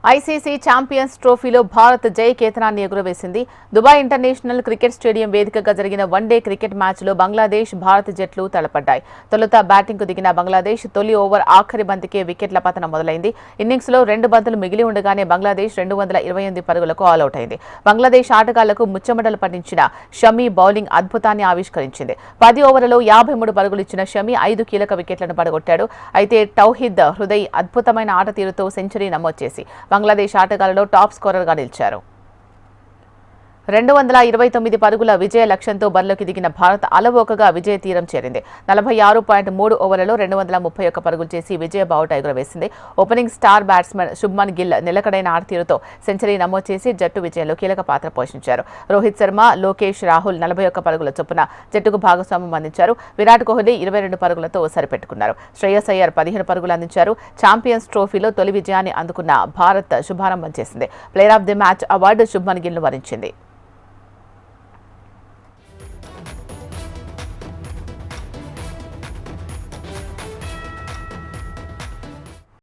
ICC champions ట్రోఫీలో భారత్ జయకేతనాన్ని ఎగురవేసింది. దుబాయ్ ఇంటర్నేషనల్ క్రికెట్ స్టేడియం వేదికగా జరిగిన వన్డే క్రికెట్ మ్యాచ్లో బంగ్లాదేశ్, భారత్ జట్లు తలపడ్డాయి. తొలుత బ్యాటింగ్కు దిగిన బంగ్లాదేశ్ తొలి ఓవర్ ఆఖరి బంతికే వికెట్ల పతనం మొదలైంది. ఇన్నింగ్స్లో 2 బంతులు మిగిలి ఉండగానే బంగ్లాదేశ్ 228 పరుగులకు ఆలౌట్ అయింది. బంగ్లాదేశ్ ఆటగాళ్లకు ముచ్చమటలు పట్టించిన షమీ బౌలింగ్ అద్భుతాన్ని ఆవిష్కరించింది. 10 ఓవర్లలో 53 పరుగులు ఇచ్చిన షమీ 5 కీలక వికెట్లను పడగొట్టాడు. అయితే తౌహిద్ హృదయ్ అద్భుతమైన ఆట తీరుతో సెంచరీ నమోదు చేసి బంగ్లాదేశ్ ఆటగాళ్లలో టాప్ స్కోరర్గా నిలిచారు. 229 పరుగుల విజయ లక్ష్యంతో బరిలోకి దిగిన భారత్ అలవోకగా విజయ తీరం చేరింది. 46.3 ఓవర్లలో 231 పరుగులు చేసి విజయ బావుట ఎగురవేసింది. Opening star batsman Shubman Gill నిలకడైన ఆటతీరుతో సెంచరీ నమోదు చేసి జట్టు విజయంలో కీలక పాత్ర పోషించారు. రోహిత్ శర్మ, లోకేష్ రాహుల్ 41 పరుగుల చొప్పున జట్టుకు భాగస్వామ్యం అందించారు. విరాట్ కోహ్లీ 22 పరుగులతో సరిపెట్టుకున్నారు. శ్రేయస్ అయ్యర్ 15 పరుగులు అందించారు. ఛాంపియన్స్ ట్రోఫీలో తొలి విజయాన్ని అందుకున్న భారత్ శుభారంభం చేసింది. Player of the match award Shubman గిల్ను వరించింది.